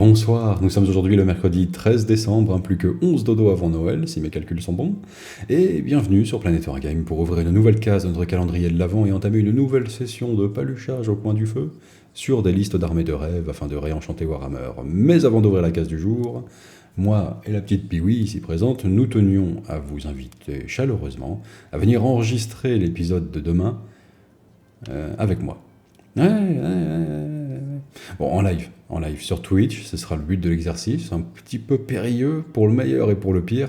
Bonsoir, nous sommes aujourd'hui le mercredi 13 décembre, plus que 11 dodo avant Noël, si mes calculs sont bons, et bienvenue sur Planet Wargame pour ouvrir une nouvelle case de notre calendrier de l'Avent et entamer une nouvelle session de paluchage au coin du feu sur des listes d'armées de rêve afin de réenchanter Warhammer. Mais avant d'ouvrir la case du jour, moi et la petite Piwi ici présente, nous tenions à vous inviter chaleureusement à venir enregistrer l'épisode de demain avec moi. Ouais. Bon, en live sur Twitch, ce sera le but de l'exercice, un petit peu périlleux pour le meilleur et pour le pire.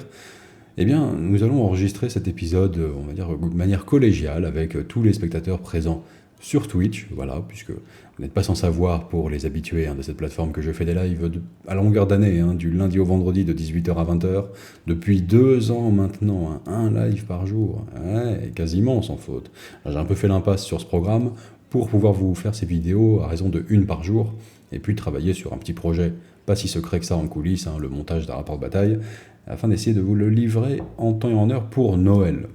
Eh bien, nous allons enregistrer cet épisode, on va dire, de manière collégiale, avec tous les spectateurs présents sur Twitch, voilà, puisque vous n'êtes pas sans savoir, pour les habitués de cette plateforme, que je fais des lives à longueur d'année, du lundi au vendredi de 18h à 20h, depuis 2 ans maintenant, un live par jour, ouais, quasiment sans faute. J'ai un peu fait l'impasse sur ce programme pour pouvoir vous faire ces vidéos à raison de 1 par jour, et puis travailler sur un petit projet, pas si secret que ça en coulisses, le montage d'un rapport de bataille, afin d'essayer de vous le livrer en temps et en heure pour Noël.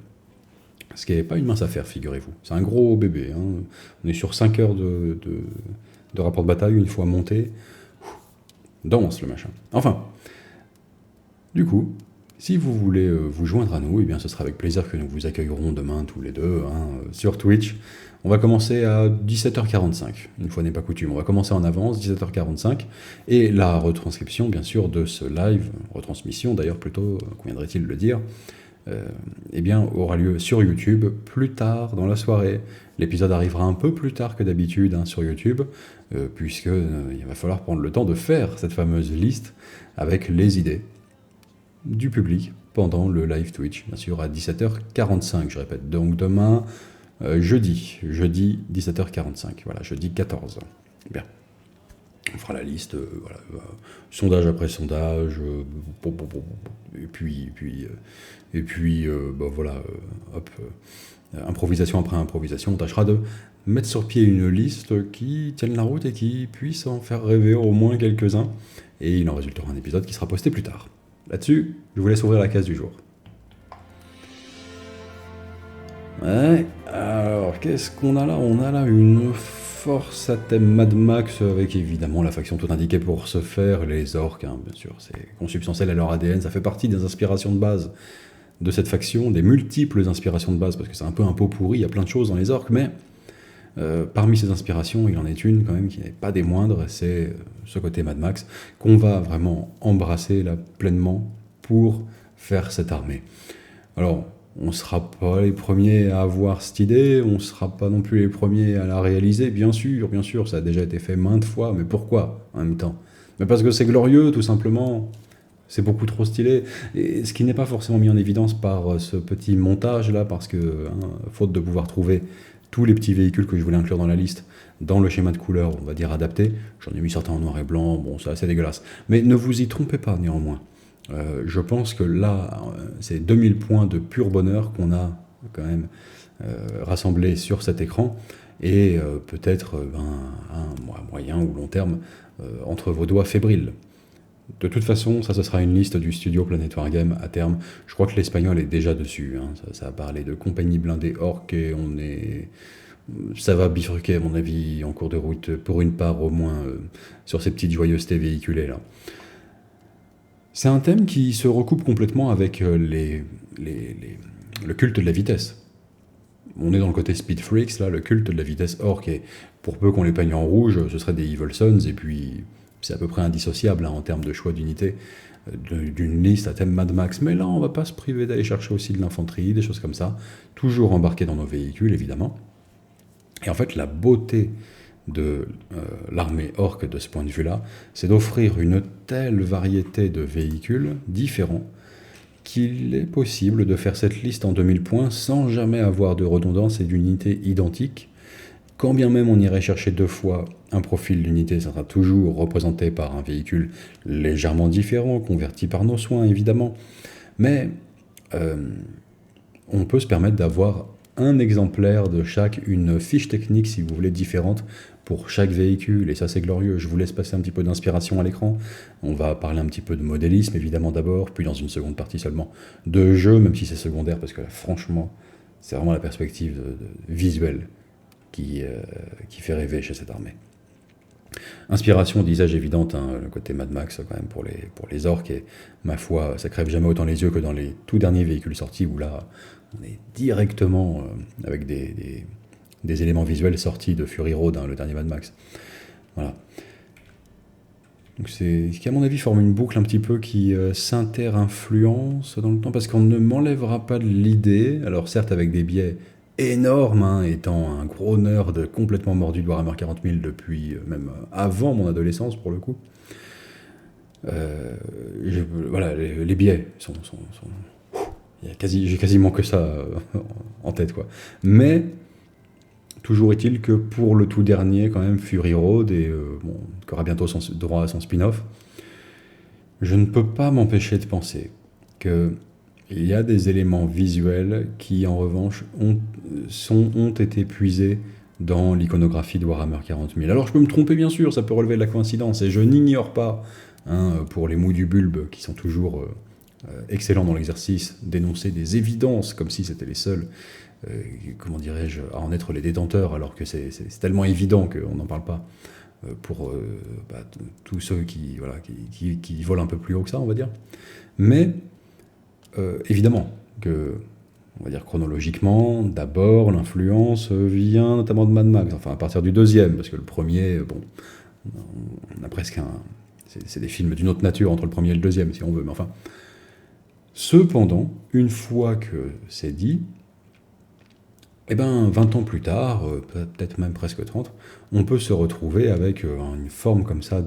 Ce qui n'est pas une mince affaire, figurez-vous. C'est un gros bébé. On est sur 5 heures de rapport de bataille, une fois monté. Dense le machin. Enfin, du coup, si vous voulez vous joindre à nous, eh bien ce sera avec plaisir que nous vous accueillerons demain tous les deux sur Twitch. On va commencer à 17h45, une fois n'est pas coutume. On va commencer en avance, 17h45, et la retranscription, bien sûr, de ce live, retransmission d'ailleurs plutôt, conviendrait-il de le dire, eh bien, aura lieu sur YouTube plus tard dans la soirée. L'épisode arrivera un peu plus tard que d'habitude sur YouTube, puisque il va falloir prendre le temps de faire cette fameuse liste avec les idées du public pendant le live Twitch, bien sûr, à 17h45, je répète. Donc demain, jeudi 17h45, voilà, jeudi 14. Bien. On fera la liste, voilà, sondage après sondage, et puis voilà, hop, improvisation après improvisation. On tâchera de mettre sur pied une liste qui tienne la route et qui puisse en faire rêver au moins quelques-uns. Et il en résultera un épisode qui sera posté plus tard. Là-dessus, je vous laisse ouvrir la case du jour. Ouais, alors qu'est-ce qu'on a là? On a là une force à thème Mad Max avec évidemment la faction tout indiquée pour ce faire, les orques, bien sûr, c'est consubstantiel à leur ADN, ça fait partie des inspirations de base de cette faction, des multiples inspirations de base, parce que c'est un peu un pot pourri, il y a plein de choses dans les orques, mais parmi ces inspirations, il en est une quand même qui n'est pas des moindres, c'est ce côté Mad Max, qu'on va vraiment embrasser là pleinement pour faire cette armée. Alors, on ne sera pas les premiers à avoir cette idée, on ne sera pas non plus les premiers à la réaliser, bien sûr, ça a déjà été fait maintes fois, mais pourquoi en même temps? Mais parce que c'est glorieux, tout simplement, c'est beaucoup trop stylé, et ce qui n'est pas forcément mis en évidence par ce petit montage-là, parce que, faute de pouvoir trouver tous les petits véhicules que je voulais inclure dans la liste, dans le schéma de couleur, on va dire adapté, j'en ai mis certains en noir et blanc, bon, c'est assez dégueulasse, mais ne vous y trompez pas néanmoins. Je pense que là, c'est 2000 points de pur bonheur qu'on a quand même rassemblés sur cet écran, et peut-être un moyen ou long terme entre vos doigts fébriles. De toute façon, ça ce sera une liste du studio Planet Wargame à terme. Je crois que l'espagnol est déjà dessus. Ça a parlé de compagnie blindée orque, et ça va bifurquer à mon avis en cours de route, pour une part au moins, sur ces petites joyeusetés véhiculées là. C'est un thème qui se recoupe complètement avec le culte de la vitesse. On est dans le côté Speed Freaks, là, le culte de la vitesse orque, et pour peu qu'on les peigne en rouge, ce serait des Evil Sons, et puis c'est à peu près indissociable en termes de choix d'unité d'une liste à thème Mad Max. Mais là, on va pas se priver d'aller chercher aussi de l'infanterie, des choses comme ça, toujours embarquées dans nos véhicules, évidemment. Et en fait, la beauté de l'armée orque de ce point de vue-là, c'est d'offrir une telle variété de véhicules différents qu'il est possible de faire cette liste en 2000 points sans jamais avoir de redondance et d'unités identiques. Quand bien même on irait chercher 2 fois un profil d'unité, ça sera toujours représenté par un véhicule légèrement différent, converti par nos soins évidemment, mais on peut se permettre d'avoir un exemplaire de chaque, une fiche technique si vous voulez différente pour chaque véhicule, et ça c'est glorieux. Je vous laisse passer un petit peu d'inspiration à l'écran. On va parler un petit peu de modélisme évidemment d'abord, puis dans une seconde partie seulement de jeu, même si c'est secondaire, parce que là, franchement, c'est vraiment la perspective visuelle qui fait rêver chez cette armée. Inspiration, disais-je, évidente, hein, le côté Mad Max quand même pour les orques, et ma foi, ça crève jamais autant les yeux que dans les tout derniers véhicules sortis, où là, on est directement avec des éléments visuels sortis de Fury Road, hein, le dernier Mad Max. Voilà. Donc c'est ce qui, à mon avis, forme une boucle un petit peu qui s'inter-influence dans le temps, parce qu'on ne m'enlèvera pas de l'idée, alors certes avec des biais énormes, hein, étant un gros nerd complètement mordu de Warhammer 40 000 depuis même avant mon adolescence pour le coup. Voilà, les biais j'ai quasiment que ça en tête, quoi. Mais toujours est-il que pour le tout dernier, quand même, Fury Road, et bon, qui aura bientôt droit à son spin-off, je ne peux pas m'empêcher de penser qu'il y a des éléments visuels qui, en revanche, ont été puisés dans l'iconographie de Warhammer 40 000. Alors je peux me tromper, bien sûr, ça peut relever de la coïncidence, et je n'ignore pas, hein, pour les mous du bulbe, qui sont toujours excellents dans l'exercice, d'énoncer des évidences, comme si c'était les seuls, comment dirais-je, à en être les détenteurs, alors que c'est tellement évident qu'on n'en parle pas, pour tous ceux qui volent un peu plus haut que ça, on va dire. Mais, évidemment, que, on va dire chronologiquement, d'abord, l'influence vient notamment de Mad Max, enfin à partir du deuxième, parce que le premier, bon, on a presque c'est des films d'une autre nature entre le premier et le deuxième, si on veut, mais enfin. Cependant, une fois que c'est dit, eh ben, 20 ans plus tard, peut-être même presque 30, on peut se retrouver avec une forme comme ça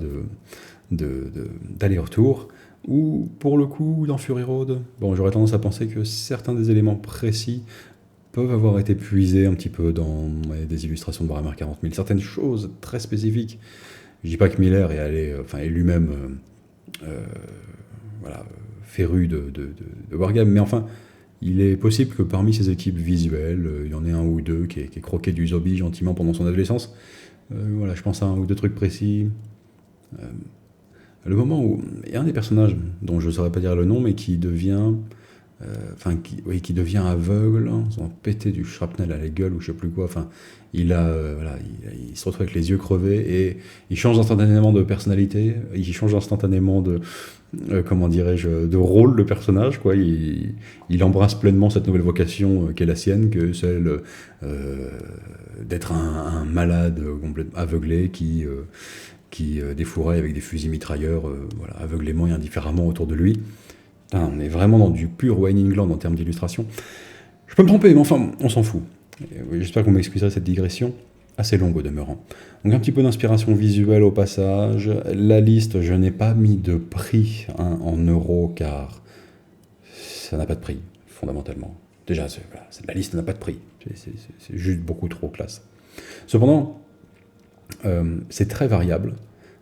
d'aller-retour, où, pour le coup, dans Fury Road, bon, j'aurais tendance à penser que certains des éléments précis peuvent avoir été puisés un petit peu dans des illustrations de Warhammer 40 000, certaines choses très spécifiques. Je dis pas que Miller est allé, est lui-même féru de Wargame, mais enfin, il est possible que parmi ses équipes visuelles, il y en ait un ou deux qui ait croqué du zombie gentiment pendant son adolescence. Voilà, je pense à un ou deux trucs précis. Le moment où il y a un des personnages dont je ne saurais pas dire le nom, mais qui devient, qui devient aveugle, sans péter du shrapnel à la gueule ou je sais plus quoi. Enfin, il se retrouve avec les yeux crevés et il change instantanément de personnalité. Il change instantanément de de rôle, le personnage, quoi. Il embrasse pleinement cette nouvelle vocation qu'est la sienne, que celle d'être un malade complètement aveuglé qui défouraille avec des fusils mitrailleurs, aveuglément et indifféremment autour de lui. On est vraiment dans du pur Wayne England en termes d'illustration. Je peux me tromper, mais enfin, on s'en fout. J'espère que vous m'excuserez cette digression, assez longue au demeurant. Donc un petit peu d'inspiration visuelle au passage. La liste, je n'ai pas mis de prix en euros, car ça n'a pas de prix, fondamentalement. Déjà, la liste n'a pas de prix. C'est juste beaucoup trop classe. Cependant, c'est très variable.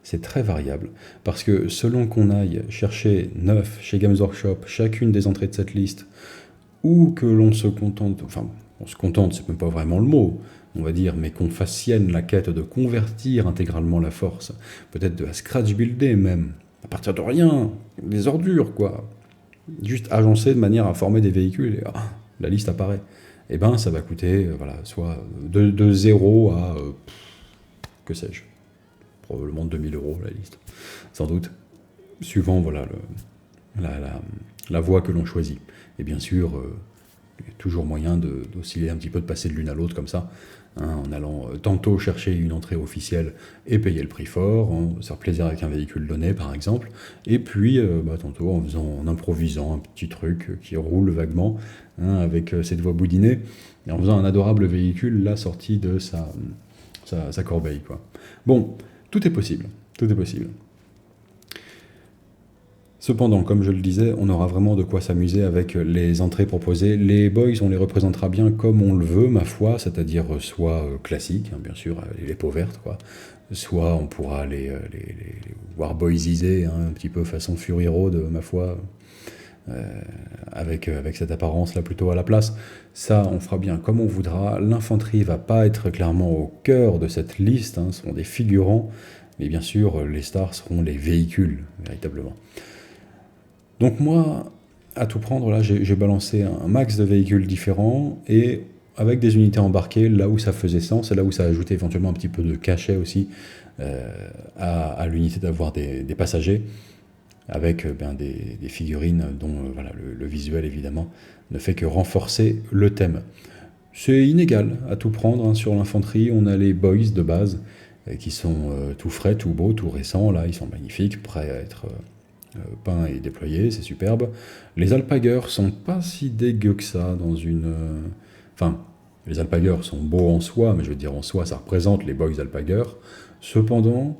C'est très variable, parce que selon qu'on aille chercher neuf chez Games Workshop chacune des entrées de cette liste, ou que l'on se contente, enfin, on se contente, c'est même pas vraiment le mot, on va dire, mais qu'on fasse sienne la quête de convertir intégralement la force, peut-être de la scratch builder même, à partir de rien, des ordures, quoi. Juste agencer de manière à former des véhicules, et la liste apparaît. Et ben, ça va coûter, soit de 0 à, que sais-je, probablement 2000 € la liste, sans doute, suivant la voie que l'on choisit. Et bien sûr, il y a toujours moyen d'osciller un petit peu, de passer de l'une à l'autre comme ça, hein, en allant tantôt chercher une entrée officielle et payer le prix fort, se faire plaisir avec un véhicule donné par exemple, et puis tantôt en improvisant un petit truc qui roule vaguement, hein, avec cette voix boudinée, et en faisant un adorable véhicule là sorti de sa corbeille, quoi. Bon, tout est possible, tout est possible. Cependant, comme je le disais, on aura vraiment de quoi s'amuser avec les entrées proposées. Les boys, on les représentera bien comme on le veut, ma foi, c'est-à-dire soit classiques, hein, bien sûr, les peaux vertes, quoi. Soit on pourra les warboysiser, hein, un petit peu façon Fury Road, ma foi, avec cette apparence-là plutôt à la place. Ça, on fera bien comme on voudra. L'infanterie va pas être clairement au cœur de cette liste, hein, ce seront des figurants, mais bien sûr, les stars seront les véhicules, véritablement. Donc moi, à tout prendre, là, j'ai balancé un max de véhicules différents, et avec des unités embarquées, là où ça faisait sens, et là où ça ajoutait éventuellement un petit peu de cachet aussi à l'unité d'avoir des passagers, avec des figurines dont voilà, le visuel évidemment ne fait que renforcer le thème. C'est inégal à tout prendre, hein. Sur l'infanterie, on a les boys de base qui sont tout frais, tout beaux, tout récents, là ils sont magnifiques, prêts à être peints et déployés, c'est superbe. Les alpagers sont pas si dégueux que ça dans une... Enfin, les alpagers sont beaux en soi, mais je veux dire en soi ça représente les boys alpagers. Cependant,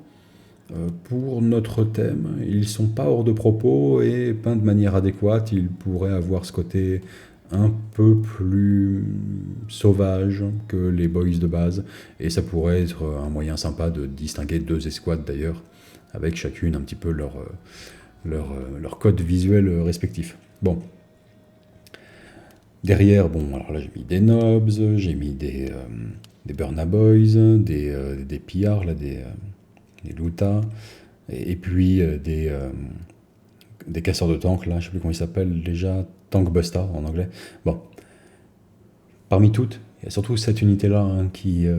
pour notre thème, ils sont pas hors de propos et peints de manière adéquate, ils pourraient avoir ce côté un peu plus sauvage que les boys de base, et ça pourrait être un moyen sympa de distinguer deux escouades d'ailleurs, avec chacune un petit peu leur code visuel respectif. Bon. Derrière, bon, alors là j'ai mis des Nobs, j'ai mis des Burna Boys, des pillards, là, des Luta, et puis des casseurs de tanks, là, je sais plus comment ils s'appellent déjà, Tank Buster en anglais. Bon, parmi toutes, il y a surtout cette unité-là hein, qui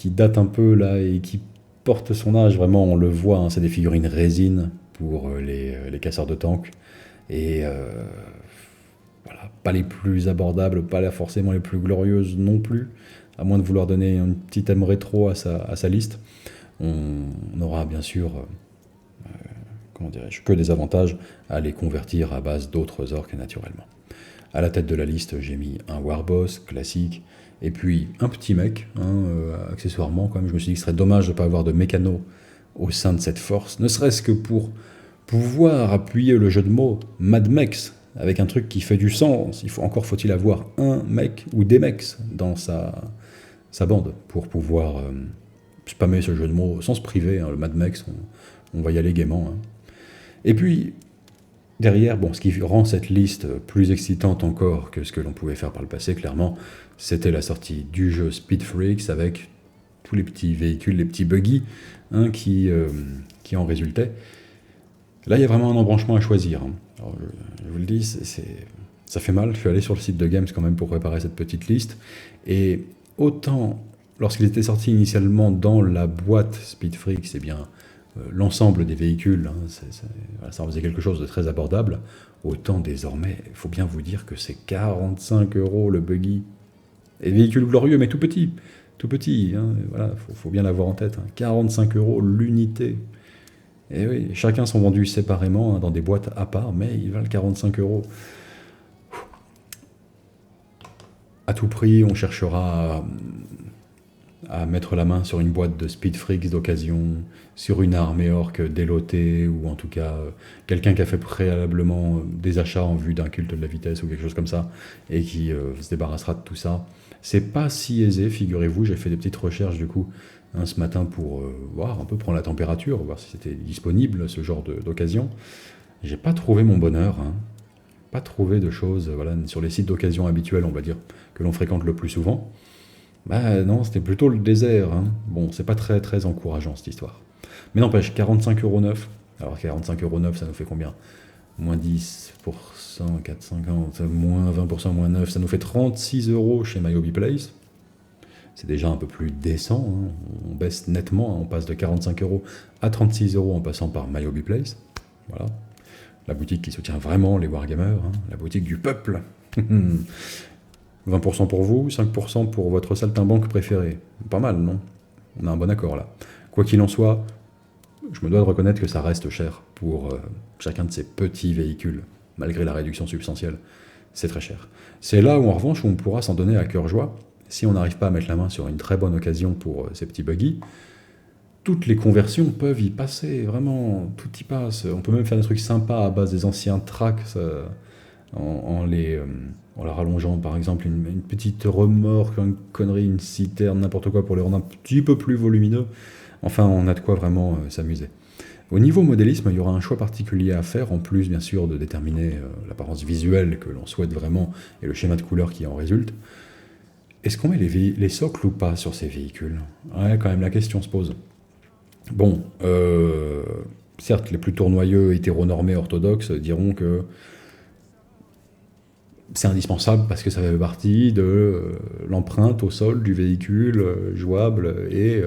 date un peu là et qui porte son âge, vraiment on le voit, hein, c'est des figurines résine pour les casseurs de tanks, et voilà, pas les plus abordables, pas forcément les plus glorieuses non plus, à moins de vouloir donner un petit thème rétro à sa liste. On aura bien sûr comment dirais-je, que des avantages à les convertir à base d'autres orques naturellement. À la tête de la liste, j'ai mis un Warboss classique, et puis un petit mec, hein, accessoirement, quand même, je me suis dit que ce serait dommage de ne pas avoir de mécano au sein de cette force, ne serait-ce que pour pouvoir appuyer le jeu de mots Mad Mex, avec un truc qui fait du sens. Encore faut-il avoir un mec ou des mecs dans sa bande pour pouvoir spammer ce jeu de mots sans se priver, hein, le Mad Mex, on va y aller gaiement. Hein. Et puis, derrière, bon, ce qui rend cette liste plus excitante encore que ce que l'on pouvait faire par le passé, clairement, c'était la sortie du jeu Speed Freaks avec tous les petits véhicules, les petits buggy hein, qui en résultaient. Là, il y a vraiment un embranchement à choisir. Hein. Alors, je vous le dis, ça fait mal. Je suis allé sur le site de Games quand même pour préparer cette petite liste. Et autant, lorsqu'il était sorti initialement dans la boîte Speed Freaks, c'est bien l'ensemble des véhicules, hein, ça en faisait quelque chose de très abordable. Autant désormais, il faut bien vous dire que c'est 45 € le buggy. Et véhicule glorieux, mais tout petit. Tout petit, hein, voilà, faut bien l'avoir en tête. Hein. 45 € l'unité. Et oui, chacun sont vendus séparément, hein, dans des boîtes à part, mais ils valent 45 €. À tout prix, on cherchera à mettre la main sur une boîte de Speed Freaks d'occasion, sur une armée orque délotée, ou en tout cas quelqu'un qui a fait préalablement des achats en vue d'un culte de la vitesse ou quelque chose comme ça, et qui se débarrassera de tout ça. C'est pas si aisé, figurez-vous, j'ai fait des petites recherches du coup hein, ce matin pour voir un peu, prendre la température, voir si c'était disponible ce genre d'occasion. J'ai pas trouvé mon bonheur, hein. Pas trouvé de choses voilà, sur les sites d'occasion habituels, on va dire, que l'on fréquente le plus souvent. Bah non, c'était plutôt le désert. Hein. Bon, c'est pas très très encourageant cette histoire. Mais n'empêche, 45 € neuf. Alors 45 € neuf, ça nous fait combien? Moins 10%, 4,50, moins 20%, moins 9, ça nous fait 36 € chez MyHobby Place. C'est déjà un peu plus décent. Hein. On baisse nettement, hein. On passe de 45 € à 36 € en passant par MyHobby Place. Voilà. La boutique qui soutient vraiment les wargamers, hein. La boutique du peuple. 20% pour vous, 5% pour votre saltimbanque préféré. Pas mal, non? On a un bon accord là. Quoi qu'il en soit, je me dois de reconnaître que ça reste cher pour chacun de ces petits véhicules, malgré la réduction substantielle. C'est très cher. C'est là où en revanche on pourra s'en donner à cœur joie, si on n'arrive pas à mettre la main sur une très bonne occasion pour ces petits buggy. Toutes les conversions peuvent y passer, vraiment, tout y passe. On peut même faire des trucs sympas à base des anciens tracks, en leur rallongeant par exemple une petite remorque, une connerie, une citerne, n'importe quoi pour les rendre un petit peu plus volumineux. Enfin, on a de quoi vraiment s'amuser. Au niveau modélisme, il y aura un choix particulier à faire, en plus bien sûr de déterminer l'apparence visuelle que l'on souhaite vraiment et le schéma de couleur qui en résulte. Est-ce qu'on met les socles ou pas sur ces véhicules? Ouais, quand même, la question se pose. Bon, certes, les plus tournoyeux, hétéronormés, orthodoxes diront que c'est indispensable parce que ça fait partie de l'empreinte au sol du véhicule jouable et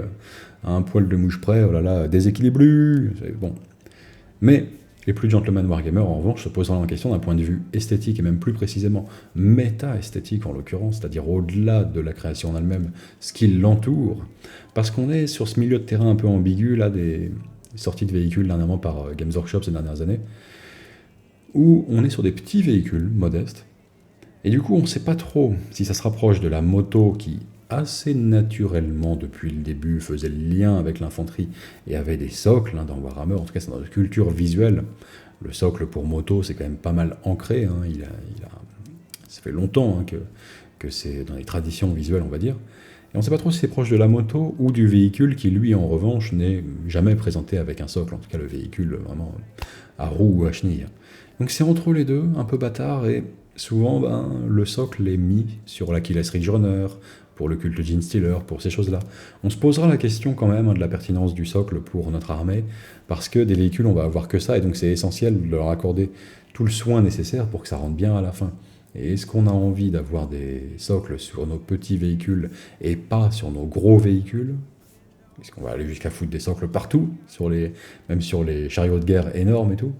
à un poil de mouche près, oh là là, déséquilibré. Bon. Mais les plus gentlemen wargamers, en revanche, se poseront la question d'un point de vue esthétique, et même plus précisément méta-esthétique en l'occurrence, c'est-à-dire au-delà de la création en elle-même, ce qui l'entoure. Parce qu'on est sur ce milieu de terrain un peu ambigu, là, des sorties de véhicules dernièrement par Games Workshop ces dernières années, où on est sur des petits véhicules modestes, et du coup on ne sait pas trop si ça se rapproche de la moto qui, assez naturellement depuis le début, faisait le lien avec l'infanterie et avait des socles dans Warhammer, en tout cas c'est dans notre culture visuelle. Le socle pour moto c'est quand même pas mal ancré, hein. Ça fait longtemps que c'est dans les traditions visuelles on va dire. Et on ne sait pas trop si c'est proche de la moto ou du véhicule qui, lui, en revanche, n'est jamais présenté avec un socle, en tout cas le véhicule vraiment à roue ou à chenille. Donc c'est entre les deux, un peu bâtard, et souvent le socle est mis sur l'Achilles Ridge Runner, pour le culte Gene Stealer, pour ces choses-là. On se posera la question quand même de la pertinence du socle pour notre armée, parce que des véhicules, on va avoir que ça, et donc c'est essentiel de leur accorder tout le soin nécessaire pour que ça rentre bien à la fin. Et est-ce qu'on a envie d'avoir des socles sur nos petits véhicules et pas sur nos gros véhicules? Est-ce qu'on va aller jusqu'à foutre des socles partout, même sur les chariots de guerre énormes et tout?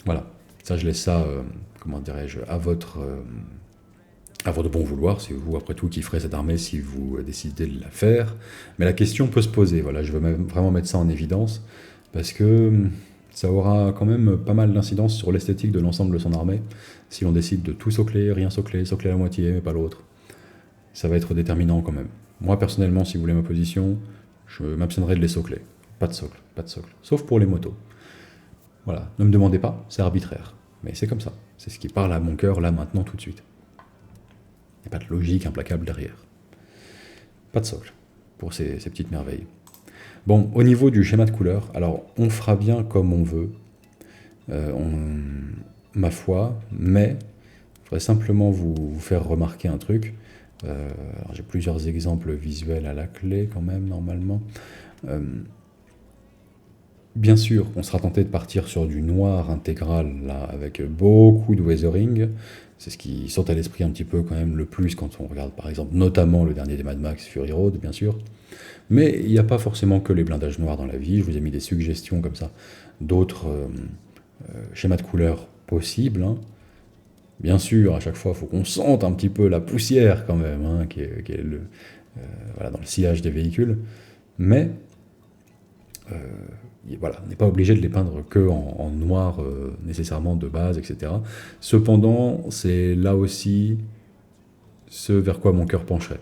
Voilà, ça je laisse ça, comment dirais-je, à votre bon vouloir, c'est vous après tout qui ferez cette armée si vous décidez de la faire. Mais la question peut se poser, voilà, je veux vraiment mettre ça en évidence, parce que ça aura quand même pas mal d'incidence sur l'esthétique de l'ensemble de son armée, si on décide de tout socler, rien socler, socler la moitié, mais pas l'autre. Ça va être déterminant quand même. Moi, personnellement, si vous voulez ma position, je m'abstiendrai de les socler. Pas de socle, pas de socle. Sauf pour les motos. Voilà, ne me demandez pas, c'est arbitraire. Mais c'est comme ça. C'est ce qui parle à mon cœur, là, maintenant, tout de suite. Il n'y a pas de logique implacable derrière. Pas de socle pour ces petites merveilles. Bon, au niveau du schéma de couleurs, alors on fera bien comme on veut, ma foi, mais je voudrais simplement vous faire remarquer un truc. Alors j'ai plusieurs exemples visuels à la clé quand même, normalement. Bien sûr, on sera tenté de partir sur du noir intégral, là, avec beaucoup de weathering. C'est ce qui saute à l'esprit un petit peu quand même le plus quand on regarde par exemple notamment le dernier des Mad Max, Fury Road, bien sûr. Mais il n'y a pas forcément que les blindages noirs dans la vie, je vous ai mis des suggestions comme ça, d'autres schémas de couleurs possibles. Hein. Bien sûr, à chaque fois, il faut qu'on sente un petit peu la poussière quand même, hein, qui est voilà, dans le sillage des véhicules. Mais voilà, on n'est pas obligé de les peindre que en noir nécessairement de base, etc. Cependant, c'est là aussi ce vers quoi mon cœur pencherait,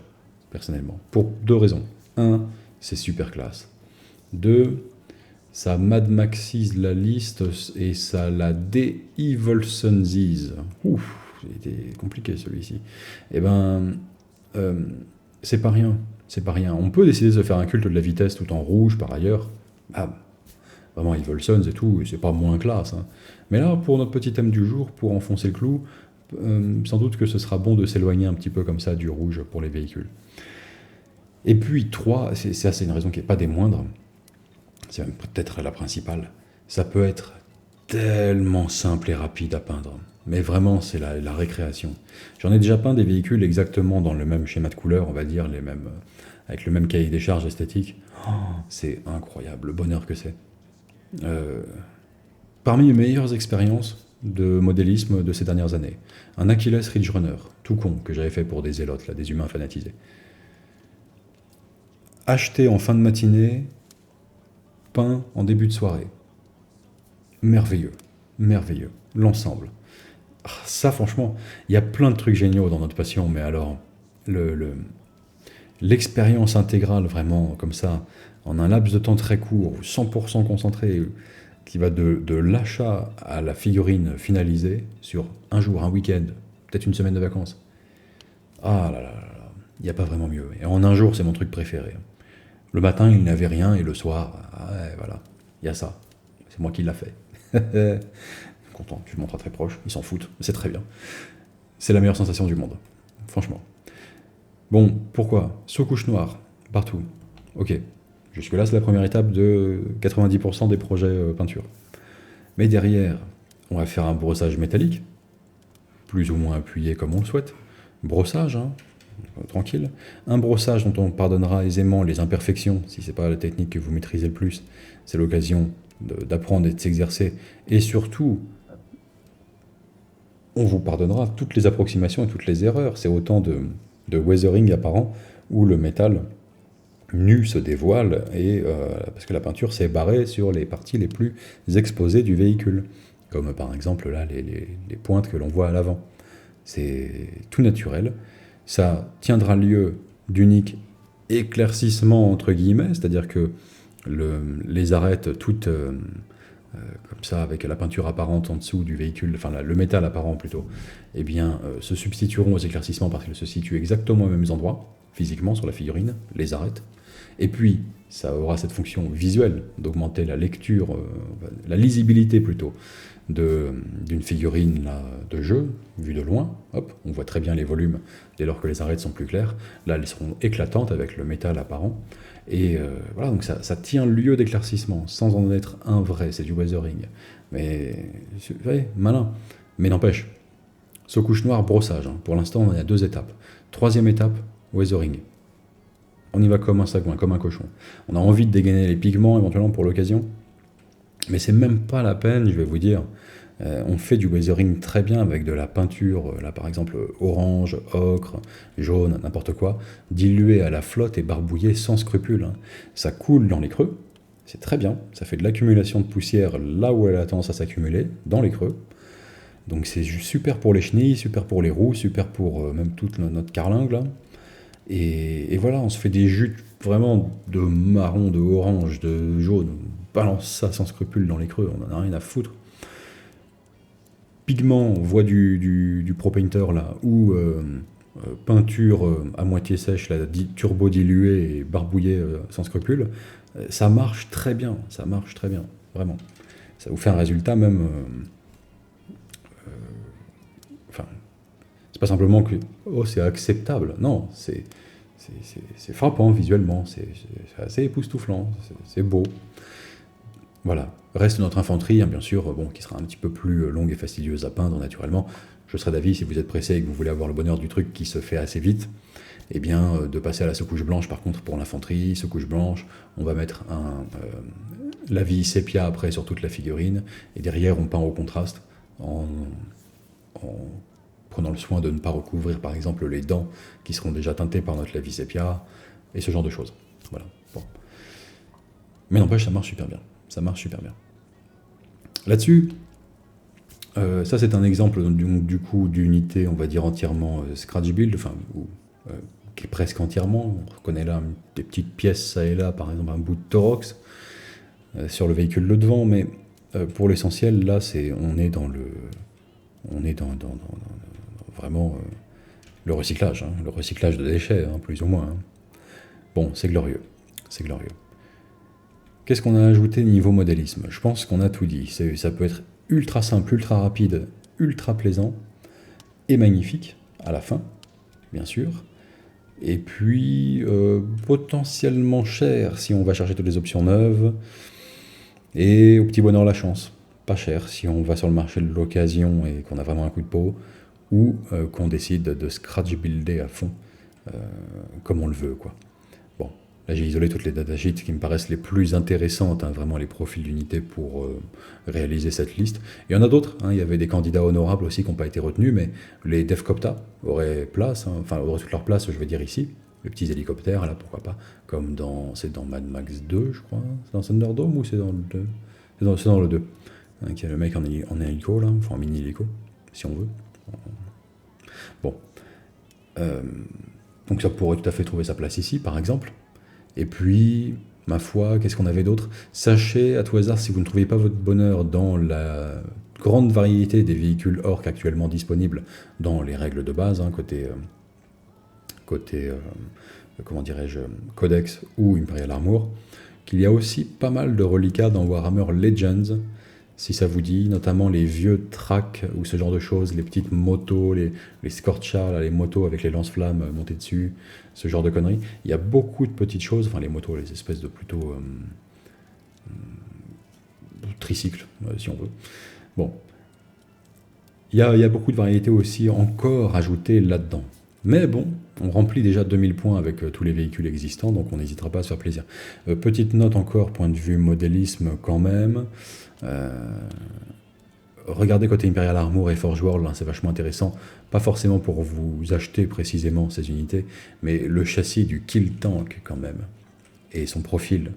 personnellement. Pour deux raisons. Un, c'est super classe. Deux, ça Mad Maxise la liste et ça la dé-Evilsonzise. Ouf, c'était compliqué celui-ci. Eh ben, c'est pas rien. C'est pas rien. On peut décider de se faire un culte de la vitesse tout en rouge par ailleurs. Ah, vraiment Evil Sons et tout, c'est pas moins classe. Hein. Mais là, pour notre petit thème du jour, pour enfoncer le clou, sans doute que ce sera bon de s'éloigner un petit peu comme ça du rouge pour les véhicules. Et puis, 3, ça c'est une raison qui n'est pas des moindres, c'est même peut-être la principale, ça peut être tellement simple et rapide à peindre. Mais vraiment, c'est la récréation. J'en ai déjà peint des véhicules exactement dans le même schéma de couleur, on va dire, avec le même cahier des charges esthétique. Oh, c'est incroyable, le bonheur que c'est. Parmi mes meilleures expériences de modélisme de ces dernières années, un Achilles Ridge Runner, tout con, que j'avais fait pour des zélotes, là, des humains fanatisés. Acheté en fin de matinée, peint en début de soirée. Merveilleux, merveilleux, l'ensemble. Ça, franchement, il y a plein de trucs géniaux dans notre passion, mais alors, l'expérience intégrale, vraiment, comme ça, en un laps de temps très court, 100% concentré, qui va de l'achat à la figurine finalisée, sur un jour, un week-end, peut-être une semaine de vacances. Ah là là là, il n'y a pas vraiment mieux. Et en un jour, c'est mon truc préféré. Le matin, il n'avait rien, et le soir, ouais, voilà, il y a ça. C'est moi qui l'a fait. Content, tu le montres à très proche, ils s'en foutent, c'est très bien. C'est la meilleure sensation du monde, franchement. Bon, pourquoi? Sous-couche noire, partout. Ok, jusque-là, c'est la première étape de 90% des projets peinture. Mais derrière, on va faire un brossage métallique. plus ou moins appuyé comme on le souhaite. Brossage, hein, tranquille. Un brossage dont on pardonnera aisément les imperfections, si ce n'est pas la technique que vous maîtrisez le plus. C'est l'occasion d'apprendre et de s'exercer. Et surtout, on vous pardonnera toutes les approximations et toutes les erreurs. C'est autant de weathering apparent où le métal nu se dévoile parce que la peinture s'est barrée sur les parties les plus exposées du véhicule, comme par exemple là les pointes que l'on voit à l'avant. C'est tout naturel. Ça tiendra lieu d'unique éclaircissement entre guillemets, c'est-à-dire que les arêtes toutes comme ça, avec la peinture apparente en dessous du véhicule, enfin le métal apparent plutôt, eh bien, se substitueront aux éclaircissements parce qu'ils se situent exactement aux mêmes endroits, physiquement sur la figurine, les arêtes. Et puis, ça aura cette fonction visuelle d'augmenter la lecture, la lisibilité plutôt, d'une figurine là, de jeu, vue de loin. Hop, on voit très bien les volumes dès lors que les arêtes sont plus claires. Là, elles seront éclatantes avec le métal apparent. Et voilà, donc ça tient lieu d'éclaircissement, sans en être un vrai, c'est du weathering. Mais, ouais, malin. Mais n'empêche, ce couche noir, brossage. Hein. Pour l'instant, on est à 2 étapes. 3e étape, weathering. On y va comme un sagouin, comme un cochon. On a envie de dégainer les pigments éventuellement pour l'occasion, mais c'est même pas la peine, je vais vous dire. On fait du weathering très bien avec de la peinture, là par exemple orange, ocre, jaune, n'importe quoi, diluée à la flotte et barbouillée sans scrupule. Hein. Ça coule dans les creux, c'est très bien, ça fait de l'accumulation de poussière là où elle a tendance à s'accumuler, dans les creux. Donc c'est super pour les chenilles, super pour les roues, super pour même toute notre carlingue là. Et voilà, on se fait des jus vraiment de marron, de orange, de jaune, on balance ça sans scrupule dans les creux, on en a rien à foutre. Pigment, on voit du Pro Painter là, ou peinture à moitié sèche, là, turbo diluée et barbouillée sans scrupule, ça marche très bien, vraiment. Ça vous fait un résultat même. Enfin, c'est pas simplement que c'est acceptable, non, c'est frappant visuellement, c'est assez époustouflant, c'est beau. Voilà. Reste notre infanterie, hein, bien sûr, qui sera un petit peu plus longue et fastidieuse à peindre naturellement. Je serais d'avis, si vous êtes pressé et que vous voulez avoir le bonheur du truc qui se fait assez vite, eh bien, de passer à la secouche blanche par contre pour l'infanterie. Secouche blanche, on va mettre la vie sépia après sur toute la figurine, et derrière on peint au contraste en prenant le soin de ne pas recouvrir par exemple les dents qui seront déjà teintées par notre lavis sépia, et ce genre de choses. Voilà. Bon. Mais n'empêche, ça marche super bien. Ça marche super bien. Là-dessus, ça c'est un exemple du coup d'unité, on va dire entièrement scratch build, qui est presque entièrement. On reconnaît là des petites pièces ça et là, par exemple un bout de Torox sur le véhicule le devant, mais pour l'essentiel là, on est dans vraiment le recyclage, hein, le recyclage de déchets, hein, plus ou moins. Hein. Bon, c'est glorieux, c'est glorieux. Qu'est-ce qu'on a ajouté niveau modélisme? Je pense qu'on a tout dit. Ça peut être ultra simple, ultra rapide, ultra plaisant et magnifique à la fin, bien sûr. Et puis potentiellement cher si on va chercher toutes les options neuves. Et au petit bonheur la chance. Pas cher si on va sur le marché de l'occasion et qu'on a vraiment un coup de peau. Ou qu'on décide de scratch builder à fond comme on le veut, quoi. Là, j'ai isolé toutes les datasheets qui me paraissent les plus intéressantes, hein, vraiment les profils d'unité pour réaliser cette liste. Il y en a d'autres, hein, il y avait des candidats honorables aussi qui n'ont pas été retenus, mais les DevCopta auraient place, hein, enfin auraient toute leur place, je veux dire ici, les petits hélicoptères, là, pourquoi pas, comme c'est dans Mad Max 2, je crois, c'est dans Thunderdome ou c'est dans le 2 ? C'est dans le 2, hein, qui a le mec en hélico, là, enfin en mini-hélico, si on veut. Bon. Donc ça pourrait tout à fait trouver sa place ici, par exemple. Et puis, ma foi, qu'est-ce qu'on avait d'autre? Sachez, à tout hasard, si vous ne trouvez pas votre bonheur dans la grande variété des véhicules Orc actuellement disponibles dans les règles de base, hein, côté comment dirais-je, Codex ou Imperial Armour, qu'il y a aussi pas mal de reliquats dans Warhammer Legends, si ça vous dit, notamment les vieux tracks ou ce genre de choses, les petites motos, les Scorcha, là, les motos avec les lance-flammes montées dessus, ce genre de conneries. Il y a beaucoup de petites choses, enfin les motos, les espèces de plutôt tricycles, si on veut. Bon. Il y a beaucoup de variétés aussi encore ajoutées là-dedans. Mais bon, on remplit déjà 2000 points avec tous les véhicules existants, donc on n'hésitera pas à se faire plaisir. Petite note encore, point de vue modélisme quand même. Euh, Regardez côté Imperial Armour et Forge World, hein, c'est vachement intéressant. Pas forcément pour vous acheter précisément ces unités, mais le châssis du Kill Tank quand même. Et son profil,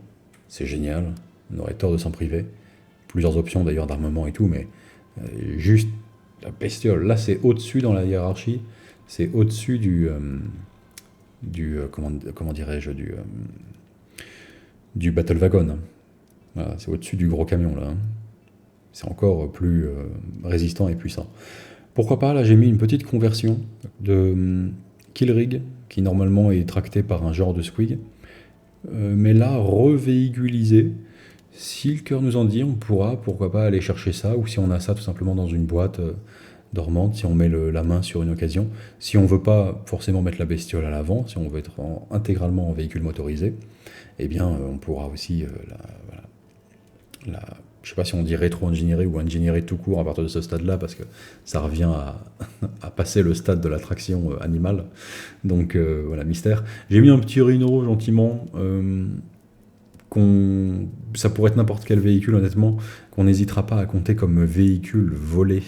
c'est génial. On aurait tort de s'en priver. Plusieurs options d'ailleurs d'armement et tout, mais juste la bestiole. Là, c'est au-dessus dans la hiérarchie. C'est au-dessus comment dirais-je, du Battle Wagon, hein. Voilà, c'est au-dessus du gros camion là, hein. C'est encore plus résistant et puissant. Pourquoi pas, là j'ai mis une petite conversion de Killrig, qui normalement est tracté par un genre de squig, mais là revéhiculisé. Si le cœur nous en dit, on pourra, pourquoi pas, aller chercher ça, ou si on a ça tout simplement dans une boîte dormante, si on met la main sur une occasion. Si on veut pas forcément mettre la bestiole à l'avant, si on veut être intégralement en véhicule motorisé, eh bien on pourra aussi je sais pas si on dit rétro-ingénierie ou ingénierie tout court à partir de ce stade-là, parce que ça revient à passer le stade de l'attraction animale. Donc voilà, mystère. J'ai mis un petit rhino gentiment, ça pourrait être n'importe quel véhicule honnêtement, qu'on n'hésitera pas à compter comme véhicule volé.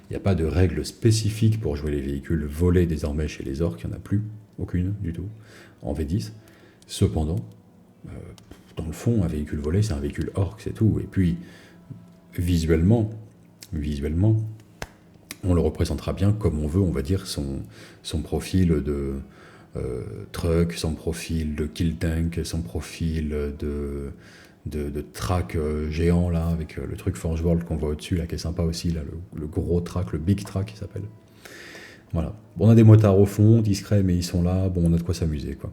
Il n'y a pas de règle spécifique pour jouer les véhicules volés désormais chez les orques, il n'y en a plus, aucune du tout, en V10. Cependant, dans le fond, un véhicule volé, c'est un véhicule orc, c'est tout. Et puis, visuellement, on le représentera bien comme on veut, on va dire, son profil de truck, son profil de kill tank, son profil de track géant, là, avec le truc Forge World qu'on voit au-dessus, là, qui est sympa aussi, là, le gros track, le big track, il s'appelle. Voilà. Bon, on a des motards au fond, discrets, mais ils sont là, bon, on a de quoi s'amuser, quoi.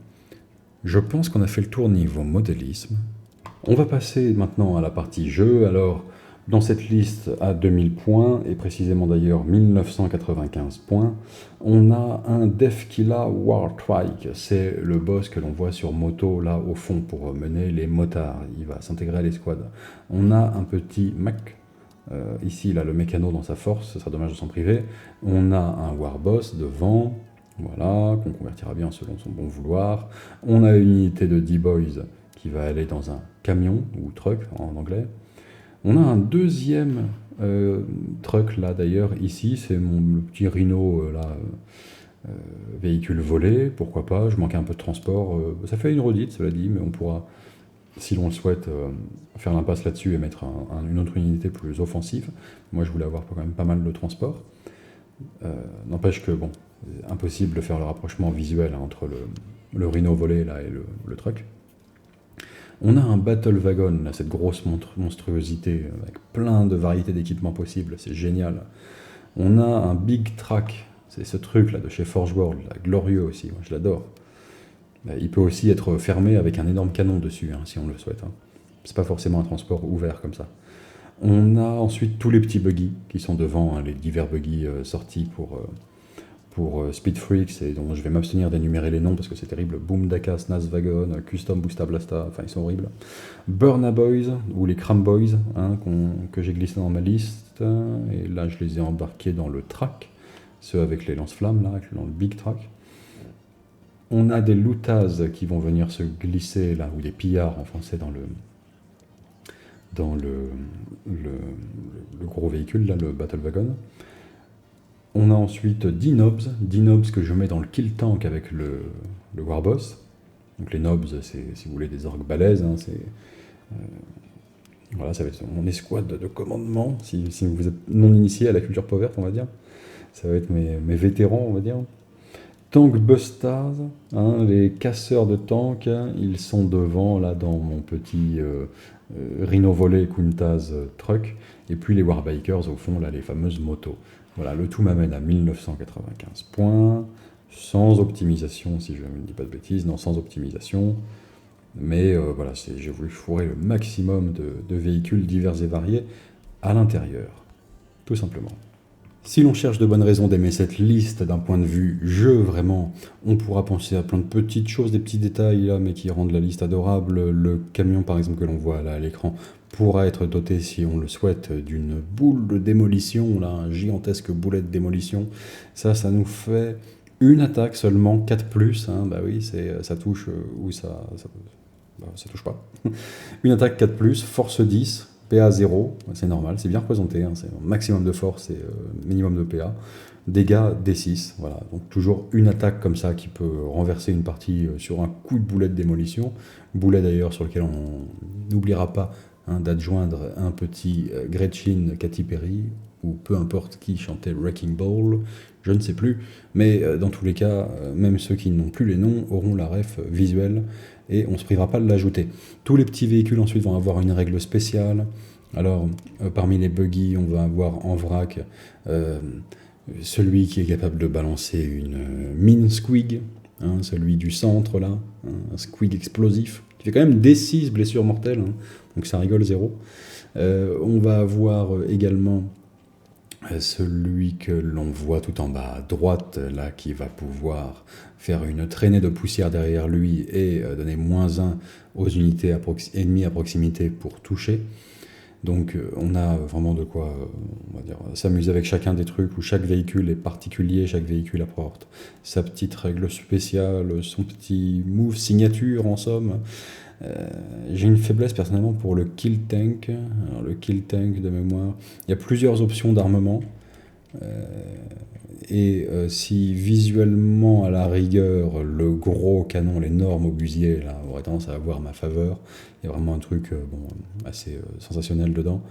Je pense qu'on a fait le tour niveau modélisme. On va passer maintenant à la partie jeu. Alors, dans cette liste à 2000 points, et précisément d'ailleurs 1995 points, on a un Deffkilla Wartrike. C'est le boss que l'on voit sur moto, là, au fond, pour mener les motards. Il va s'intégrer à l'escouade. On a un petit Mac. Ici, il a le mécano dans sa force, ce sera dommage de s'en priver. On a un Warboss devant. Voilà, qu'on convertira bien selon son bon vouloir. On a une unité de D-Boys qui va aller dans un camion, ou truck en anglais. On a un deuxième truck là d'ailleurs, ici, c'est le petit Rhino véhicule volé, pourquoi pas, je manquais un peu de transport. Ça fait une redite, cela dit, mais on pourra, si l'on le souhaite, faire l'impasse là-dessus et mettre une autre unité plus offensive. Moi je voulais avoir quand même pas mal de transport. N'empêche que, bon, impossible de faire le rapprochement visuel entre le Rhino volé là, et le truck. On a un Battle Wagon, là, cette grosse monstruosité, avec plein de variétés d'équipements possibles, c'est génial. On a un Big Track, c'est ce truc là de chez Forge World, là, glorieux aussi, moi je l'adore. Il peut aussi être fermé avec un énorme canon dessus, hein, si on le souhaite. Hein. C'est pas forcément un transport ouvert comme ça. On a ensuite tous les petits buggy qui sont devant, hein, les divers buggy sortis pour Speed Freaks, et dont je vais m'abstenir d'énumérer les noms parce que c'est terrible. Boom Daka, Snaz Wagon, Custom Boosta Blasta, enfin ils sont horribles. Burna Boys, ou les Cram Boys, hein, que j'ai glissé dans ma liste, et là je les ai embarqués dans le track, ceux avec les lance-flammes, là, dans le Big Track. On a des Loutaz qui vont venir se glisser, là, ou des pillards en français, dans le gros véhicule, là, le Battle Wagon. On a ensuite D-Nobs que je mets dans le Kill Tank avec le Warboss. Donc les Nobs, c'est, si vous voulez, des orques balèzes. Hein, voilà, ça va être mon escouade de commandement, si vous êtes non initié à la culture pauverte, on va dire. Ça va être mes vétérans, on va dire. Tank Busters, hein, les casseurs de tanks, ils sont devant, là, dans mon petit Rhino volé Kuntaz truck. Et puis les Warbikers, au fond, là, les fameuses motos. Voilà, le tout m'amène à 1995 points, sans optimisation, si je ne dis pas de bêtises, non, sans optimisation. Mais voilà, j'ai voulu fourrer le maximum de véhicules divers et variés à l'intérieur, tout simplement. Si l'on cherche de bonnes raisons d'aimer cette liste d'un point de vue jeu, vraiment, on pourra penser à plein de petites choses, des petits détails là, mais qui rendent la liste adorable. Le camion, par exemple, que l'on voit là à l'écran, pourra être doté, si on le souhaite, d'une boule de démolition, là, un gigantesque boulet de démolition. Ça nous fait une attaque seulement, 4+, hein, bah oui, ça touche ou ça touche pas. Une attaque 4+, force 10, PA 0, c'est normal, c'est bien représenté, hein, c'est maximum de force et minimum de PA. Dégâts D6, voilà. Donc toujours une attaque comme ça qui peut renverser une partie sur un coup de boulet de démolition. Boulet d'ailleurs sur lequel on n'oubliera pas d'adjoindre un petit Gretchen Katy Perry, ou peu importe qui chantait Wrecking Ball, je ne sais plus. Mais dans tous les cas, même ceux qui n'ont plus les noms auront la ref visuelle et on ne se privera pas de l'ajouter. Tous les petits véhicules ensuite vont avoir une règle spéciale. Alors, parmi les buggy, on va avoir en vrac celui qui est capable de balancer une mine squig, celui du centre là, un squig explosif, qui fait quand même D6 blessures mortelles, donc ça rigole 0. On va avoir également celui que l'on voit tout en bas à droite, là, qui va pouvoir faire une traînée de poussière derrière lui et donner -1 aux unités ennemies à proximité pour toucher. Donc on a vraiment de quoi on va dire, s'amuser avec chacun des trucs où chaque véhicule est particulier, chaque véhicule apporte sa petite règle spéciale, son petit move signature en somme. J'ai une faiblesse personnellement pour le kill tank. Alors, le kill tank de mémoire, il y a plusieurs options d'armement. Si visuellement, à la rigueur, le gros canon, l'énorme obusier, là, aurait tendance à avoir ma faveur, il y a vraiment un truc assez sensationnel dedans.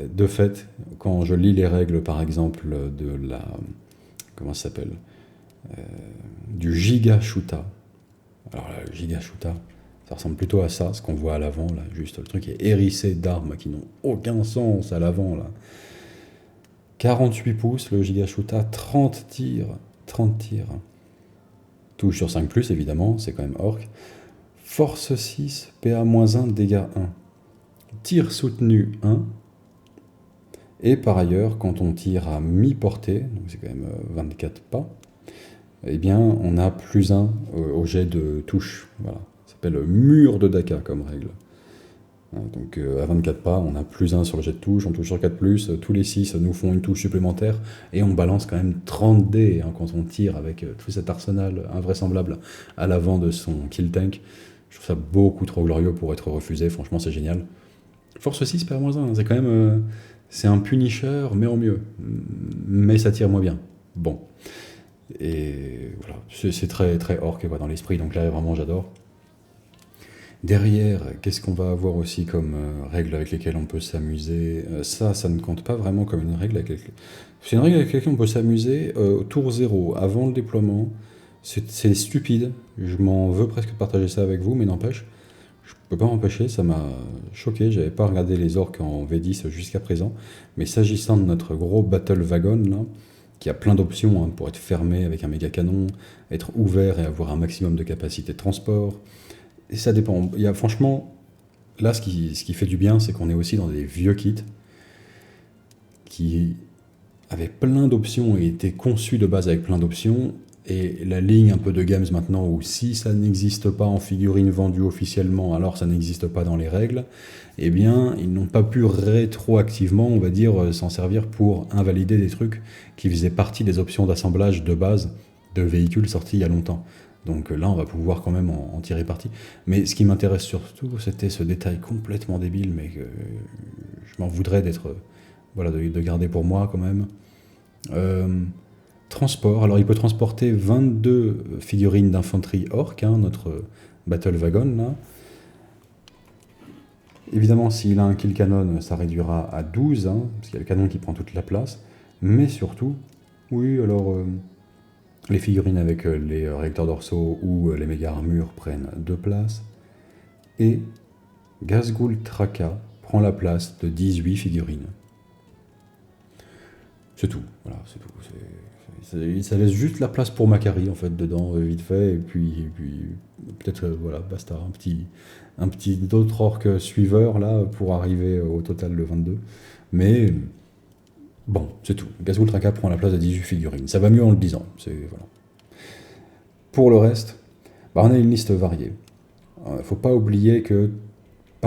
De fait, quand je lis les règles, par exemple, de la... Comment ça s'appelle du Giga Shoota. Alors, le Giga Shoota, ça ressemble plutôt à ça, ce qu'on voit à l'avant, là. Juste, le truc est hérissé d'armes qui n'ont aucun sens à l'avant, là. 48 pouces, le Giga Shoota, 30 tirs. Touche sur 5+, évidemment, c'est quand même orc. Force 6, PA -1, dégâts 1. Tir soutenu 1. Et par ailleurs, quand on tire à mi-portée, donc c'est quand même 24 pas, eh bien, on a +1 au jet de touche. Voilà. Ça s'appelle mur de Daka comme règle. Donc à 24 pas, on a +1 sur le jet de touche, on touche sur 4+, tous les 6 nous font une touche supplémentaire, et on balance quand même 30 dés quand on tire avec tout cet arsenal invraisemblable à l'avant de son kill tank. Je trouve ça beaucoup trop glorieux pour être refusé, franchement c'est génial. Force 6, PA -1, c'est quand même... c'est un Punisher, mais en mieux. Mais ça tire moins bien. Bon. Et voilà, c'est très, très orc dans l'esprit, donc là vraiment j'adore. Derrière, qu'est-ce qu'on va avoir aussi comme règles avec lesquelles on peut s'amuser? Ça ne compte pas vraiment comme une règle c'est une règle avec laquelle on peut s'amuser tour 0, avant le déploiement. C'est stupide, je m'en veux presque partager ça avec vous, mais n'empêche, je peux pas m'empêcher, ça m'a choqué, j'avais pas regardé les orques en V10 jusqu'à présent, mais s'agissant de notre gros battle wagon, là, qui a plein d'options pour être fermé avec un méga canon, être ouvert et avoir un maximum de capacité de transport. Et ça dépend. Il y a, franchement, là, ce qui fait du bien, c'est qu'on est aussi dans des vieux kits qui avaient plein d'options et étaient conçus de base avec plein d'options. Et la ligne un peu de games maintenant, où si ça n'existe pas en figurine vendue officiellement, alors ça n'existe pas dans les règles, eh bien, ils n'ont pas pu rétroactivement, on va dire, s'en servir pour invalider des trucs qui faisaient partie des options d'assemblage de base de véhicules sortis il y a longtemps. Donc là, on va pouvoir quand même en tirer parti. Mais ce qui m'intéresse surtout, c'était ce détail complètement débile, mais que je m'en voudrais d'être, de garder pour moi quand même. Transport. Alors, il peut transporter 22 figurines d'infanterie orc, notre battle wagon là. Évidemment, s'il a un kill cannon, ça réduira à 12, parce qu'il y a le canon qui prend toute la place. Mais surtout, oui, alors... les figurines avec les réacteurs dorsaux ou les méga armures prennent 2 places. Et Ghazghkull Traka prend la place de 18 figurines. C'est tout. Voilà, c'est tout. Ça laisse juste la place pour Makari en fait dedans, vite fait. Et puis peut-être basta, un petit d'autres orques suiveurs là pour arriver au total de 22. Mais bon, c'est tout. Ghazghkull Traka prend la place de 18 figurines. Ça va mieux en le disant. Voilà. Pour le reste, on a une liste variée. Faut pas oublier que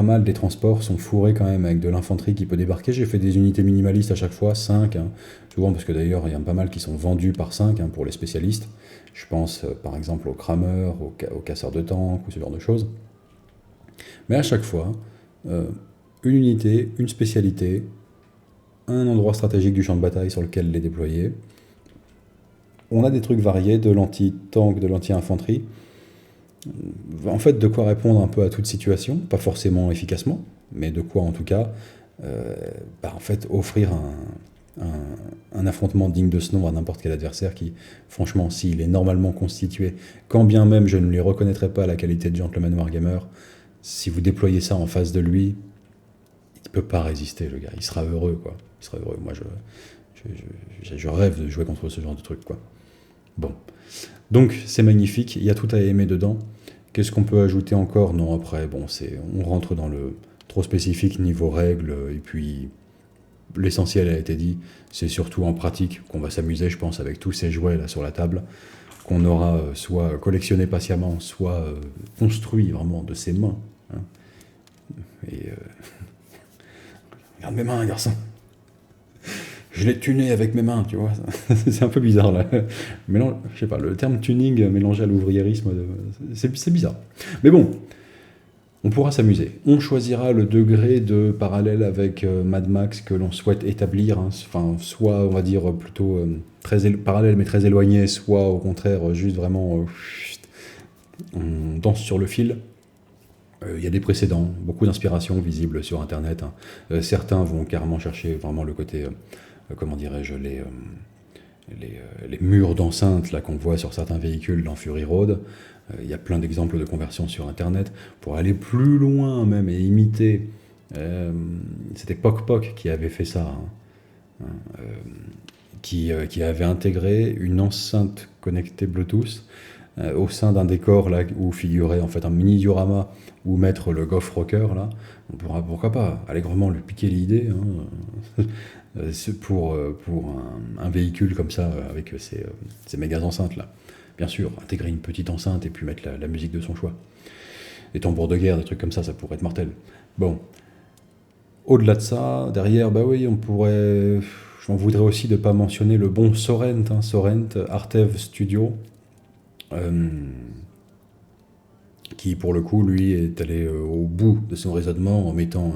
pas mal des transports sont fourrés quand même avec de l'infanterie qui peut débarquer. J'ai fait des unités minimalistes à chaque fois, 5, hein, souvent parce que d'ailleurs il y en a pas mal qui sont vendus par 5 pour les spécialistes. Je pense par exemple aux crameurs, aux casseurs de tanks ou ce genre de choses. Mais à chaque fois, euh, une unité, une spécialité, un endroit stratégique du champ de bataille sur lequel les déployer. On a des trucs variés, de l'anti-tank, de l'anti-infanterie. En fait, de quoi répondre un peu à toute situation, pas forcément efficacement, mais de quoi en tout cas, en fait, offrir un affrontement digne de ce nom à n'importe quel adversaire qui, franchement, s'il est normalement constitué, quand bien même je ne lui reconnaîtrais pas la qualité de gentleman wargamer, si vous déployez ça en face de lui, il ne peut pas résister, le gars. Il sera heureux, quoi. Il sera heureux. Moi, je rêve de jouer contre ce genre de truc, quoi. Bon. Donc, c'est magnifique. Il y a tout à aimer dedans. Qu'est-ce qu'on peut ajouter encore? Non, après, bon, on rentre dans le trop spécifique niveau règles. Et puis, l'essentiel a été dit. C'est surtout en pratique qu'on va s'amuser, je pense, avec tous ces jouets là sur la table, qu'on aura soit collectionné patiemment, soit construit vraiment de ses mains. Hein. Et regarde mes mains, garçon. Je l'ai tuné avec mes mains, tu vois. C'est un peu bizarre, là. Mélange, je sais pas, le terme tuning mélangé à l'ouvriérisme, c'est bizarre. Mais bon, on pourra s'amuser. On choisira le degré de parallèle avec Mad Max que l'on souhaite établir. Hein. Enfin, soit, on va dire, plutôt parallèle mais très éloigné, soit au contraire, juste vraiment, on danse sur le fil. Il y a des précédents, beaucoup d'inspiration visible sur Internet. Hein. Certains vont carrément chercher vraiment le côté, comment dirais-je, les murs d'enceinte là qu'on voit sur certains véhicules dans Fury Road. Il y a plein d'exemples de conversion sur Internet. Pour aller plus loin même et imiter, c'était Pok Pok qui avait fait ça, hein, qui avait intégré une enceinte connectée Bluetooth au sein d'un décor là, où figurait en fait un mini diorama où mettre le Goff Rocker là. On pourra pourquoi pas allègrement lui piquer l'idée hein, pour un véhicule comme ça avec ces méga enceintes là. Bien sûr, intégrer une petite enceinte et puis mettre la musique de son choix. Des tambours de guerre, des trucs comme ça pourrait être mortel. Bon. Au-delà de ça, derrière, bah oui, on pourrait... J'en voudrais aussi de ne pas mentionner le bon Sorrent, hein, Sorrent, Artev Studio, qui pour le coup, lui, est allé au bout de son raisonnement en mettant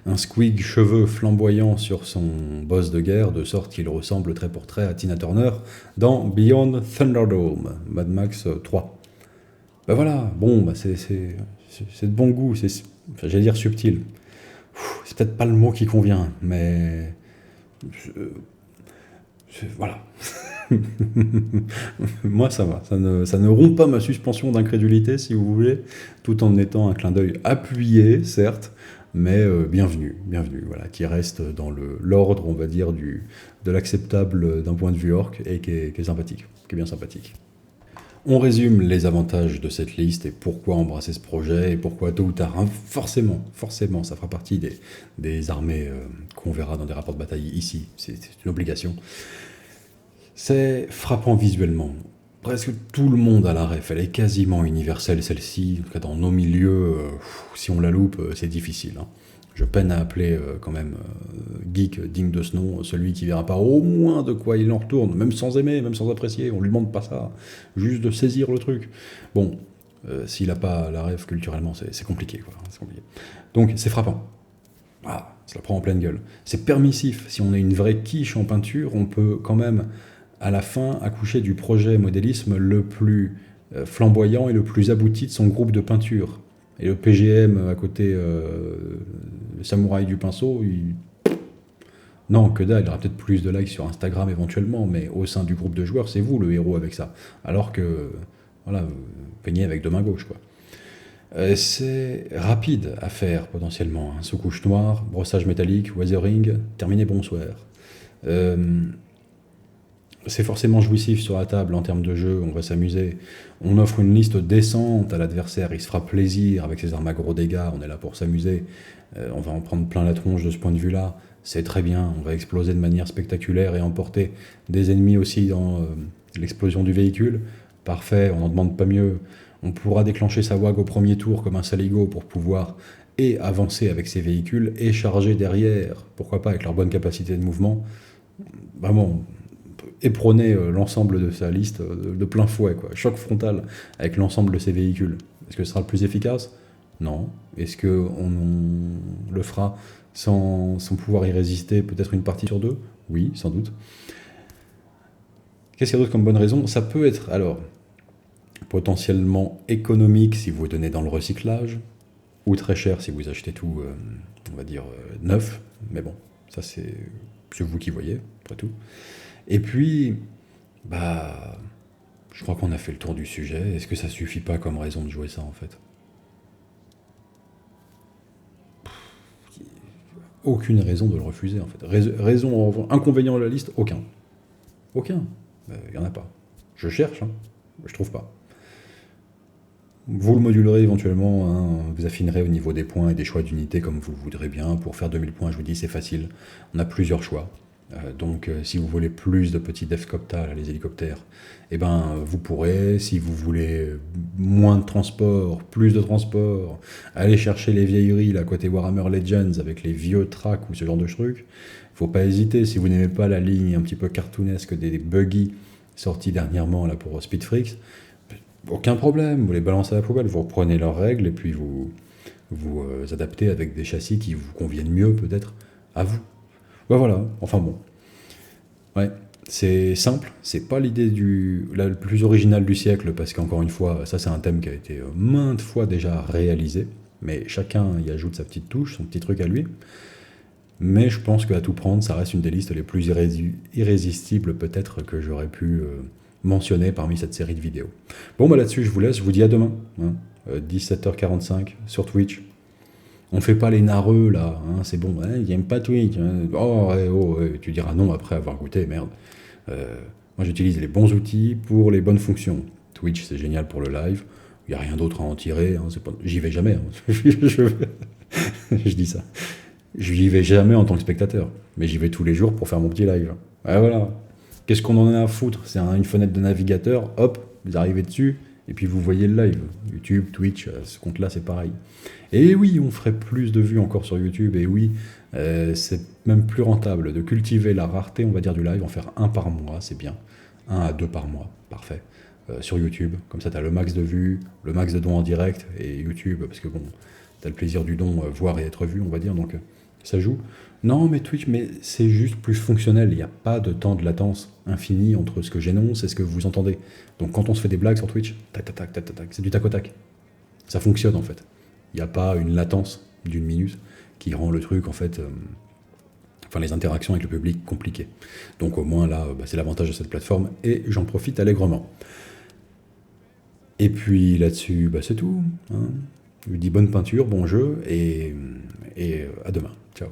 un squig cheveux flamboyant sur son boss de guerre, de sorte qu'il ressemble trait pour trait à Tina Turner dans Beyond Thunderdome, Mad Max 3. Ben voilà, bon, c'est de bon goût, j'allais dire subtil. C'est peut-être pas le mot qui convient, mais... voilà. Moi, ça va. Ça ne rompt pas ma suspension d'incrédulité, si vous voulez, tout en étant un clin d'œil appuyé, certes, mais bienvenu, voilà, qui reste dans l'ordre, on va dire, de l'acceptable d'un point de vue orc, et qui est sympathique, qui est bien sympathique. On résume les avantages de cette liste et pourquoi embrasser ce projet et pourquoi tôt ou tard, hein, forcément, ça fera partie des armées qu'on verra dans des rapports de bataille ici, c'est une obligation. C'est frappant visuellement. Presque tout le monde a la ref, elle est quasiment universelle celle-ci, en tout cas dans nos milieux, si on la loupe, c'est difficile. Hein. Je peine à appeler quand même geek digne de ce nom, celui qui verra pas au moins de quoi il en retourne, même sans aimer, même sans apprécier, on lui demande pas ça, juste de saisir le truc. Bon, s'il n'a pas la ref culturellement, c'est compliqué, quoi. C'est compliqué. Donc c'est frappant. Ah, ça la prend en pleine gueule. C'est permissif, si on est une vraie quiche en peinture, on peut quand même, à la fin, accoucher du projet modélisme le plus flamboyant et le plus abouti de son groupe de peinture. Et le PGM à côté, le samouraï du pinceau, non, que dalle, il y aura peut-être plus de likes sur Instagram éventuellement, mais au sein du groupe de joueurs, c'est vous le héros avec ça. Alors que, voilà, vous peignez avec deux mains gauches, quoi. C'est rapide à faire, potentiellement. Hein. Sous-couche noire, brossage métallique, weathering, terminé, bonsoir. C'est forcément jouissif sur la table en termes de jeu, on va s'amuser. On offre une liste décente à l'adversaire, il se fera plaisir avec ses armes à gros dégâts, on est là pour s'amuser. On va en prendre plein la tronche de ce point de vue-là, c'est très bien, on va exploser de manière spectaculaire et emporter des ennemis aussi dans l'explosion du véhicule. Parfait, on n'en demande pas mieux. On pourra déclencher sa WAG au premier tour comme un saligo pour pouvoir et avancer avec ces véhicules et charger derrière, pourquoi pas avec leur bonne capacité de mouvement, vraiment éperonner l'ensemble de sa liste de plein fouet, quoi. Choc frontal avec l'ensemble de ces véhicules. Est-ce que ce sera le plus efficace? Non. Est-ce qu'on le fera sans pouvoir y résister peut-être une partie sur deux? Oui, sans doute. Qu'est-ce qu'il y a d'autre comme bonne raison? Ça peut être, alors, potentiellement économique si vous donnez dans le recyclage, ou très cher si vous achetez tout, on va dire, neuf. Mais bon, ça c'est vous qui voyez, après tout. Et puis, bah, je crois qu'on a fait le tour du sujet. Est-ce que ça suffit pas comme raison de jouer ça, en fait? Aucune raison de le refuser, en fait. Raison, inconvénient de la liste, aucun. Aucun. Il n'y en a pas. Je cherche, hein, je trouve pas. Vous le modulerez éventuellement, hein, vous affinerez au niveau des points et des choix d'unités comme vous le voudrez bien. Pour faire 2000 points, je vous dis, c'est facile. On a plusieurs choix. Donc, si vous voulez plus de petits Defcopta, là, les hélicoptères, eh ben, vous pourrez. Si vous voulez moins de transport, plus de transport, aller chercher les vieilleries, là, côté Warhammer Legends, avec les vieux tracks ou ce genre de trucs, faut pas hésiter. Si vous n'aimez pas la ligne un petit peu cartoonesque des buggy sortis dernièrement là, pour Speedfreaks, aucun problème, vous les balancez à la poubelle, vous reprenez leurs règles et puis vous adaptez avec des châssis qui vous conviennent mieux peut-être à vous. Ouais, voilà, enfin bon. Ouais, c'est simple, c'est pas l'idée la plus originale du siècle parce qu'encore une fois, ça c'est un thème qui a été maintes fois déjà réalisé, mais chacun y ajoute sa petite touche, son petit truc à lui. Mais je pense qu'à tout prendre, ça reste une des listes les plus irrésistibles peut-être que j'aurais pu mentionner parmi cette série de vidéos. Bon, bah là-dessus, je vous laisse, je vous dis à demain, hein, 17h45 sur Twitch. On fait pas les narreux là, hein, c'est bon, hein, ils aiment pas Twitch. Hein. Oh, ouais, oh, ouais, tu diras non après avoir goûté, merde. Moi j'utilise les bons outils pour les bonnes fonctions. Twitch c'est génial pour le live, il n'y a rien d'autre à en tirer, hein, j'y vais jamais, hein. Je dis ça. Je n'y vais jamais en tant que spectateur, mais j'y vais tous les jours pour faire mon petit live. Ouais, voilà. Qu'est-ce qu'on en a à foutre? C'est une fenêtre de navigateur, hop, vous arrivez dessus, et puis vous voyez le live. YouTube, Twitch, ce compte-là, c'est pareil. Et oui, on ferait plus de vues encore sur YouTube, et oui, c'est même plus rentable de cultiver la rareté, on va dire, du live, en faire un par mois, c'est bien. Un à deux par mois, parfait. Sur YouTube, comme ça, tu as le max de vues, le max de dons en direct, et YouTube, parce que bon, tu as le plaisir du don, voir et être vu, on va dire, donc ça joue. Non, mais Twitch, mais c'est juste plus fonctionnel. Il n'y a pas de temps de latence infini entre ce que j'énonce et ce que vous entendez. Donc quand on se fait des blagues sur Twitch, tac, tac, tac, tac, tac, tac, c'est du tac au tac. Ça fonctionne en fait. Il n'y a pas une latence d'une minute qui rend le truc en fait, enfin les interactions avec le public compliquées. Donc au moins là, c'est l'avantage de cette plateforme et j'en profite allègrement. Et puis là-dessus, c'est tout. Hein. Je vous dis bonne peinture, bon jeu et à demain. Ciao.